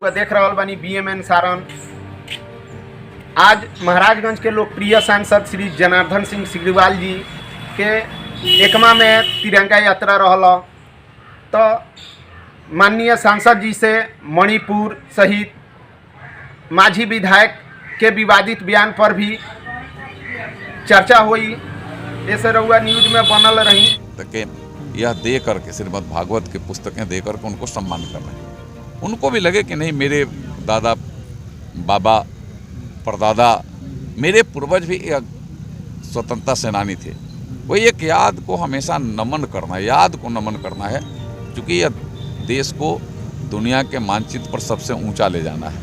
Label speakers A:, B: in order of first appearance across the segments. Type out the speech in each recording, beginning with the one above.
A: देख रहल बानी BMN सारण। आज महाराजगंज के लोकप्रिय सांसद श्री जनार्दन सिंह सिग्रीवाल जी के एकमा में तिरंगा यात्रा रहल। तो माननीय सांसद जी से मणिपुर सहित माझी विधायक के विवादित बयान पर भी चर्चा हुई। ऐसे रहुआ न्यूज में बनल रही।
B: यह दे करके श्रीमद् भागवत की पुस्तकें दे करके उनको सम्मान कर रहे हैं। उनको भी लगे कि नहीं, मेरे दादा बाबा परदादा मेरे पूर्वज भी एक स्वतंत्रता सेनानी थे। वही एक याद को हमेशा नमन करना है, याद को नमन करना है, क्योंकि यह देश को दुनिया के मानचित्र पर सबसे ऊंचा ले जाना है।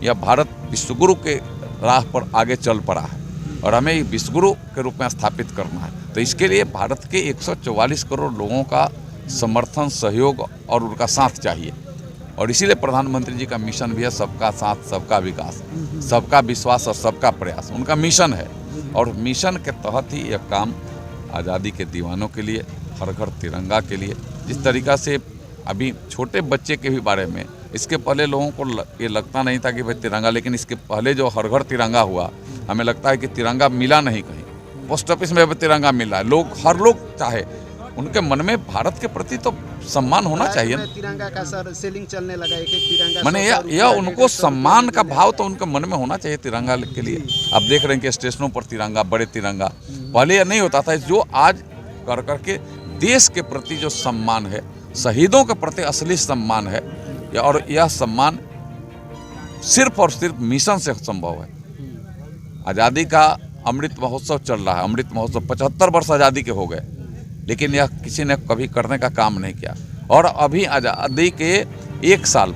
B: यह भारत विश्वगुरु के राह पर आगे चल पड़ा है और हमें विश्वगुरु के रूप में स्थापित करना है। तो इसके लिए भारत के 144 करोड़ लोगों का समर्थन, सहयोग और उनका साथ चाहिए। और इसीलिए प्रधानमंत्री जी का मिशन भी है सबका साथ, सबका विकास, सबका विश्वास और सबका प्रयास उनका मिशन है। और मिशन के तहत ही यह काम आज़ादी के दीवानों के लिए, हर घर तिरंगा के लिए, जिस तरीक़ा से अभी छोटे बच्चे के भी बारे में, इसके पहले लोगों को ये लगता नहीं था कि भाई तिरंगा, लेकिन इसके पहले जो हर घर तिरंगा हुआ, हमें लगता है कि तिरंगा मिला नहीं कहीं। पोस्ट ऑफिस में तिरंगा मिला है। हर लोग चाहे, उनके मन में भारत के प्रति तो सम्मान होना चाहिए।
A: तिरंगा का सर सेलिंग चलने लगा, एक तिरंगा
B: मैंने यह उनको सम्मान का भाव तो उनके मन में होना चाहिए तिरंगा के लिए। अब देख रहे हैं कि स्टेशनों पर तिरंगा, बड़े तिरंगा, पहले यह नहीं होता था। जो आज कर करके देश के प्रति जो सम्मान है, शहीदों के प्रति असली सम्मान है, और यह सम्मान सिर्फ और सिर्फ मिशन से संभव है। आज़ादी का अमृत महोत्सव चल रहा है। अमृत महोत्सव 75 वर्ष आज़ादी के हो गए, लेकिन यह किसी ने कभी करने का काम नहीं किया। और अभी आज़ादी के 1 साल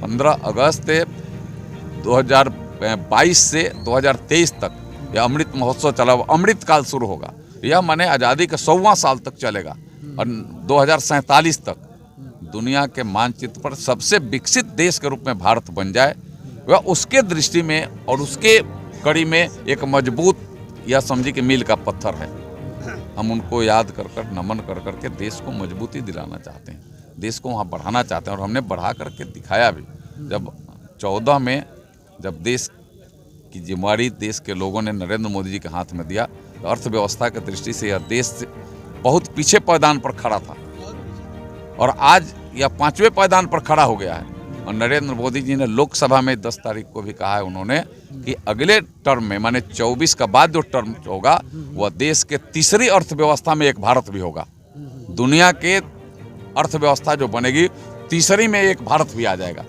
B: 15 अगस्त 2022 से 2023 तक यह अमृत महोत्सव चला। अमृत काल शुरू होगा। यह माने आज़ादी के 100वां साल तक चलेगा और 2047 तक दुनिया के मानचित्र पर सबसे विकसित देश के रूप में भारत बन जाए। वह उसके दृष्टि में और उसके कड़ी में एक मजबूत, या समझी कि मील का पत्थर है। हम उनको याद कर कर, नमन कर कर के देश को मजबूती दिलाना चाहते हैं, देश को वहाँ बढ़ाना चाहते हैं। और हमने बढ़ा करके दिखाया भी। जब 14 में जब देश की जिम्मेवारी देश के लोगों ने नरेंद्र मोदी जी के हाथ में दिया, तो अर्थव्यवस्था की दृष्टि से यह देश बहुत पीछे पायदान पर खड़ा था और आज यह 5वें पायदान पर खड़ा हो गया है। और नरेंद्र मोदी जी ने लोकसभा में 10 तारीख को भी कहा है उन्होंने कि अगले टर्म में, माने 24 का बाद जो टर्म होगा, वह देश के तीसरी अर्थव्यवस्था में एक भारत भी होगा। दुनिया के अर्थव्यवस्था जो बनेगी, तीसरी में एक भारत भी आ जाएगा।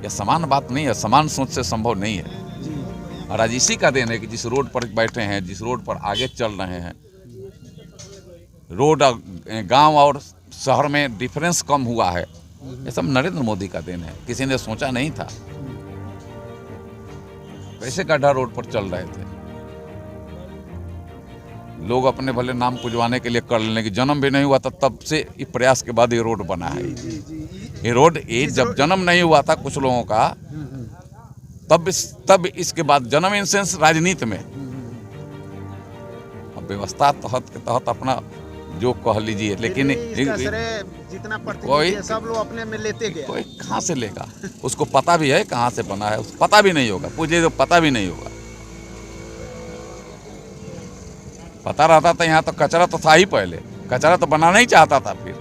B: यह समान बात नहीं है, समान सोच से संभव नहीं है। और आज इसी का देन है कि जिस रोड पर बैठे हैं, जिस रोड पर आगे चल रहे हैं, रोड गांव और शहर में डिफरेंस कम हुआ है, ये सब नरेंद्र मोदी का देन है। किसी ने सोचा नहीं था। वैसे गड्ढा रोड पर चल रहे थे लोग, अपने भले नाम पुजवाने के लिए कर लेने की। जन्म भी नहीं हुआ था तब से ये प्रयास के बाद ये रोड बना है। ये रोड जब जन्म नहीं हुआ था कुछ लोगों का, तब इसके बाद जन्म इन सेंस राजनीति में। अब व्यवस्था के तहत अपना जो कह लीजिए, लेकिन
A: जितना कोई सब लोग अपने में लेते गए।
B: कोई कहाँ से लेगा? उसको पता भी है कहाँ से बना है, उसको पता भी नहीं होगा। पूछे तो पता भी नहीं होगा। पता रहता था यहाँ तो कचरा तो था ही, पहले कचरा तो बनाना ही चाहता था फिर,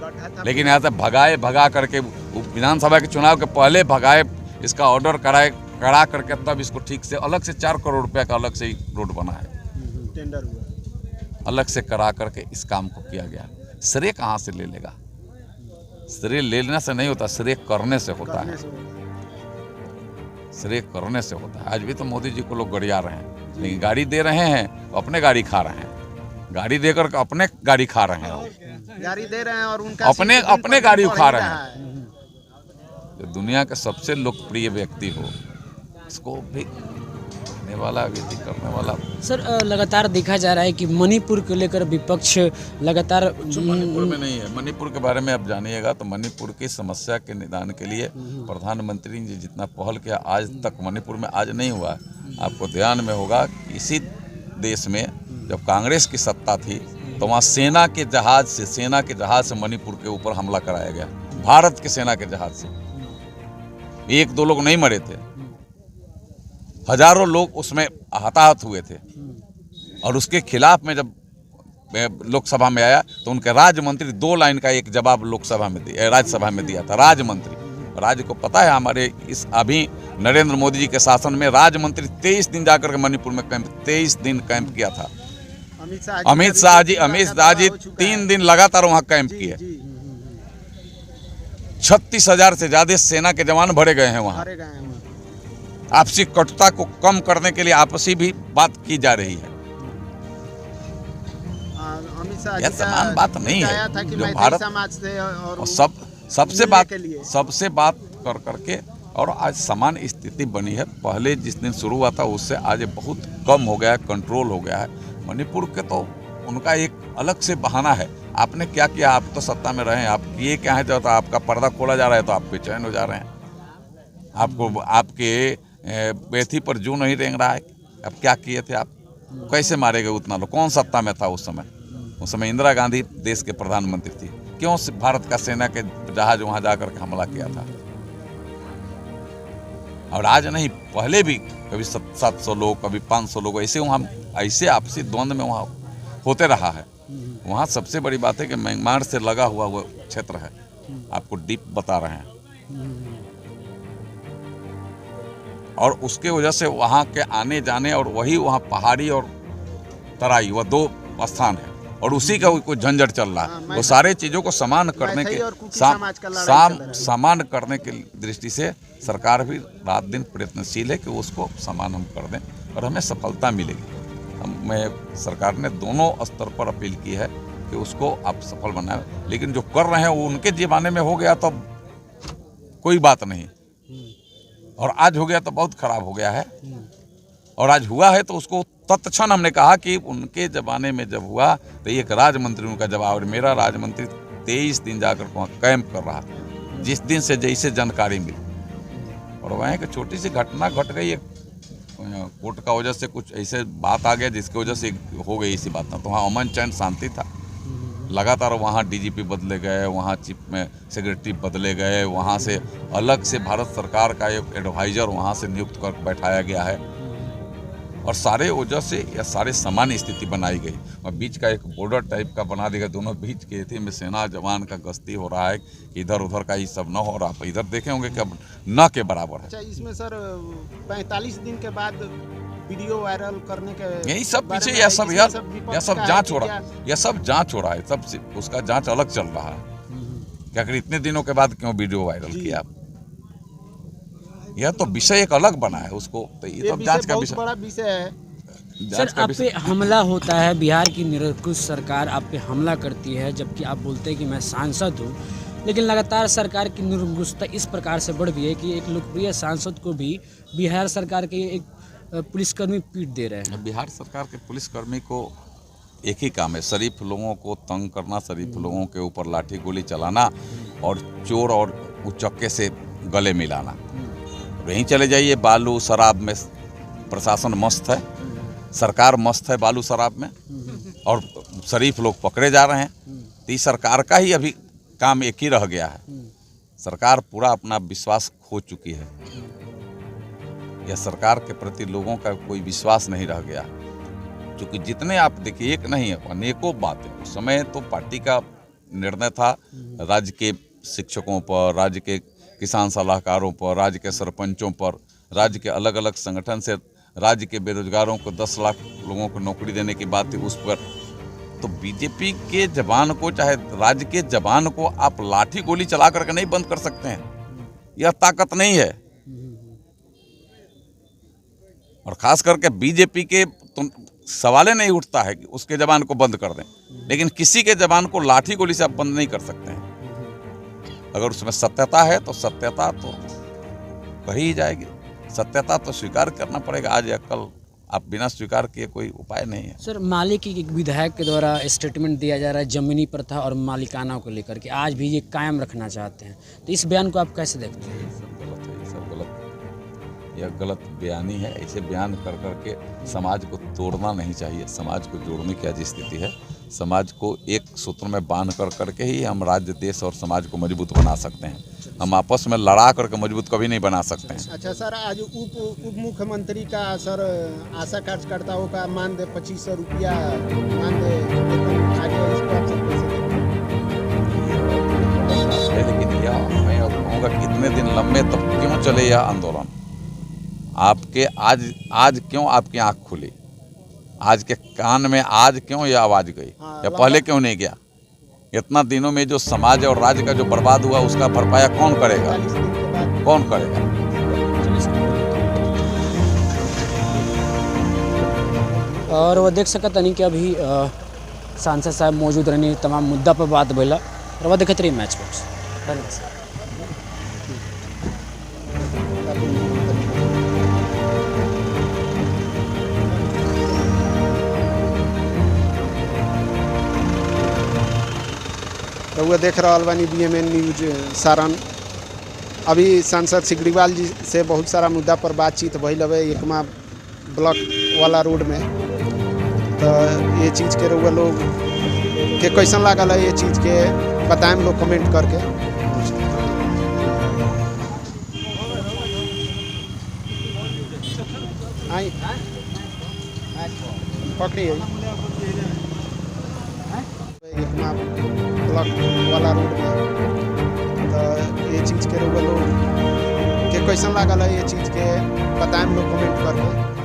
B: लेकिन यहाँ से भगा करके विधानसभा के चुनाव के पहले भगाए, इसका ऑर्डर करा करके तब इसको ठीक से अलग से 4 करोड़ रुपए का अलग से रोड बना है,
A: टेंडर हुआ,
B: अलग से करा करके इस काम को किया गया। श्रेय कहाँ से ले लेगा? श्रेय लेने से नहीं होता, श्रेय करने से होता है। श्रेय करने से होता है। आज भी तो मोदी जी को लोग गरिया रहे हैं, लेकिन गाड़ी दे रहे हैं, अपने गाड़ी खा रहे हैं। गाड़ी देकर अपने गाड़ी खा रहे हैं,
A: गाड़ी दे रहे हैं और उनका
B: अपने गाड़ी उखा रहे हैं। जो दुनिया के सबसे लोकप्रिय व्यक्ति हो, इसको भी वाला करने वाला।
C: सर, लगातार देखा जा रहा है कि मणिपुर को लेकर विपक्ष लगातार
B: मणिपुर में नहीं है। मणिपुर के बारे में आप जानिएगा तो मणिपुर की समस्या के निदान के लिए प्रधानमंत्री जी जितना पहल किया, आज तक मणिपुर में आज नहीं हुआ। आपको ध्यान में होगा कि इसी देश में जब कांग्रेस की सत्ता थी तो वहाँ सेना के जहाज से मणिपुर के ऊपर हमला कराया गया, भारत की सेना के जहाज से। एक दो लोग नहीं मरे थे, हजारों लोग उसमें हताहत हुए थे। और उसके खिलाफ में जब लोकसभा में आया तो उनके राज्य मंत्री 2 लाइन का एक जवाब लोकसभा में दिया, राज्यसभा में दिया था। राज्य मंत्री, राज्य को पता है हमारे इस अभी नरेंद्र मोदी जी के शासन में राज्य मंत्री 23 दिन जाकर के मणिपुर में कैंप 23 दिन कैंप किया था। अमित शाह जी 3 दिन लगातार वहां कैंप किए। 36,000 से ज्यादा सेना के जवान भरे गए हैं वहां। आपसी कटुता को कम करने के लिए आपसी भी बात की जा रही है। यह समान बात नहीं है जो भारत
A: समाज से और
B: सबसे बात कर करके, और आज समान स्थिति बनी है। पहले जिस दिन शुरू हुआ था उससे आज बहुत कम हो गया है, कंट्रोल हो गया है। मणिपुर के तो उनका एक अलग से बहाना है। आपने क्या किया, आप तो सत्ता में रहे, आप किए क्या है, जब आपका पर्दा खोला जा रहा है तो आप बेचैन हो जा रहे हैं। आपको आपके बेथी पर जू नहीं रेंग रहा है। अब क्या किए थे आप, कैसे मारे गए उतना लोग, कौन सत्ता में था उस समय? उस समय इंदिरा गांधी देश के प्रधानमंत्री थी। क्यों भारत का सेना के जहाज वहां जाकर के हमला किया था? और आज नहीं, पहले भी कभी 700 लोग, कभी 500 लोग ऐसे आपसी द्वंद्व में वहाँ होते रहा है। वहाँ सबसे बड़ी बात है कि म्यांमार से लगा हुआ वो क्षेत्र है, आपको डीप बता रहे हैं, और उसके वजह से वहाँ के आने जाने, और वही वहाँ पहाड़ी और तराई, वह 2 स्थान है, और उसी का कोई झंझट चल रहा है। वो सारे चीज़ों को समान करने करने की दृष्टि से सरकार भी रात दिन प्रयत्नशील है कि उसको समान हम कर दें, और हमें सफलता मिलेगी। हमें सरकार ने दोनों स्तर पर अपील की है कि उसको आप सफल बनाएं, लेकिन जो कर रहे हैं वो उनके ज़माने में हो गया तो कोई बात नहीं, और आज हो गया तो बहुत खराब हो गया है। और आज हुआ है तो उसको तत्क्षण हमने कहा कि उनके ज़माने में जब हुआ तो एक राज्य मंत्री उनका जवाब, और मेरा राज्य मंत्री 23 दिन जाकर वहाँ कैंप कर रहा था, जिस दिन से जैसे जानकारी मिली। और वहाँ एक छोटी सी घटना घट गई, एक कोर्ट का वजह से कुछ ऐसे बात आ गया जिसकी वजह से हो गई इसी बात ना, तो वहाँ अमन चैन शांति था। लगातार वहाँ डीजीपी बदले गए, वहाँ चीफ में सेक्रेटरी बदले गए, वहाँ से अलग से भारत सरकार का एक एडवाइज़र वहाँ से नियुक्त कर बैठाया गया है, और सारे वजह से यह सारे समान स्थिति बनाई गई। और बीच का एक बॉर्डर टाइप का बना दिया, दोनों बीच के थे में सेना जवान का गश्ती हो रहा है, इधर उधर का ये सब न हो रहा। आप इधर देखे होंगे कि अब न के बराबर है।
A: अच्छा, इसमें सर 45 दिन के बाद वीडियो वायरल करने के
B: यही सब पीछे यह सब जांच हो रहा है, यह सब जांच हो रहा है, सब उसका जांच अलग चल रहा है कि आखिर इतने दिनों के बाद क्यों वीडियो वायरल किया। यह तो विषय एक अलग बना है, उसको तो ये तो जांच का विषय,
A: बड़ा विषय है।
C: सर, आप पे हमला होता है, बिहार की निरंकुश सरकार आप पे हमला करती है, जबकि आप बोलते हैं कि मैं सांसद हूँ, लेकिन लगातार सरकार की निरंकुशता इस प्रकार से बढ़ गई है कि एक लोकप्रिय सांसद को भी बिहार सरकार के एक पुलिसकर्मी पीट दे रहे हैं।
B: बिहार सरकार के पुलिसकर्मी को एक ही काम है, शरीफ लोगों को तंग करना, शरीफ लोगों के ऊपर लाठी गोली चलाना, और चोर और उचक्के से गले मिलाना। यहीं चले जाइए, बालू शराब में प्रशासन मस्त है, सरकार मस्त है बालू शराब में, और शरीफ लोग पकड़े जा रहे हैं। तो इस सरकार का ही अभी काम एक ही रह गया है, सरकार पूरा अपना विश्वास खो चुकी है। यह सरकार के प्रति लोगों का कोई विश्वास नहीं रह गया, क्योंकि जितने आप देखिए, एक नहीं है, अनेकों बातें। उस समय तो पार्टी का निर्णय था, राज्य के शिक्षकों पर, राज्य के किसान सलाहकारों पर, राज्य के सरपंचों पर, राज्य के अलग अलग संगठन से राज्य के बेरोजगारों को 10 लाख लोगों को नौकरी देने की बात थी उस पर। तो बीजेपी के जवान को, चाहे राज्य के जवान को आप लाठी गोली चला करके नहीं बंद कर सकते हैं, यह ताकत नहीं है। और खास करके बीजेपी के तो सवाल ही नहीं उठता है कि उसके जवान को बंद कर दें, लेकिन किसी के जवान को लाठी गोली से आप बंद नहीं कर सकते हैं। अगर उसमें सत्यता है तो सत्यता तो कही ही जाएगी, सत्यता तो स्वीकार करना पड़ेगा। आज या कल आप बिना स्वीकार किए कोई उपाय नहीं है।
C: सर, माले की एक विधायक के द्वारा स्टेटमेंट दिया जा रहा है जमीनी प्रथा और मालिकाना को लेकर के, आज भी ये कायम रखना चाहते हैं, तो इस बयान को आप कैसे देखते हैं?
B: सब गलत है, ये सब गलत, यह गलत बयानी है। ऐसे बयान कर करके समाज को तोड़ना नहीं चाहिए, समाज को जोड़ने की आज स्थिति है। समाज को एक सूत्र में बांध कर करके ही हम राज्य, देश और समाज को मजबूत बना सकते हैं। हम आपस में लड़ा करके मजबूत कभी नहीं बना सकते हैं।
A: अच्छा सर, आज उप मुख्यमंत्री का सर आशा कार्यकर्ताओं का मानदेय 2500 रुपया मानदेय आगे, इसको आप सब कैसे देखते हैं?
B: लेकिन यह मैं अब कहूँगा कि इतने दिन लंबे तब क्यों चले यह आंदोलन? आपके आज क्यों आपकी आँख खुली? आज के कान में आज क्यों यह आवाज़ गई? या पहले क्यों नहीं गया? इतना दिनों में जो समाज और राज्य का जो बर्बाद हुआ उसका भरपाया कौन करेगा?
A: 40 दिन के बाद
B: कौन करेगा?
C: और वो देख सकत नहीं कि अभी सांसद साहब मौजूद रहने तमाम मुद्दा पर बात भैला और वह देखते रही मैच बॉक्स। धन्यवाद।
A: रउआ देख रहा बानी BMN न्यूज सारण। अभी सांसद सिग्रीवाल जी से बहुत सारा मुद्दा पर बातचीत भइल हवे एकमा ब्लॉक वाला रोड में। तो ये चीज़ के रउआ लोग के कैसन लागल है, ये चीज़ के बताएम लोग कमेंट करके। आई पकड़िए एकमा ब्लॉक वाला रोड में। तो ये चीज़ के रउआ लोग के कैसन लागल है, ये चीज़ के बताएम लोग कमेंट करके।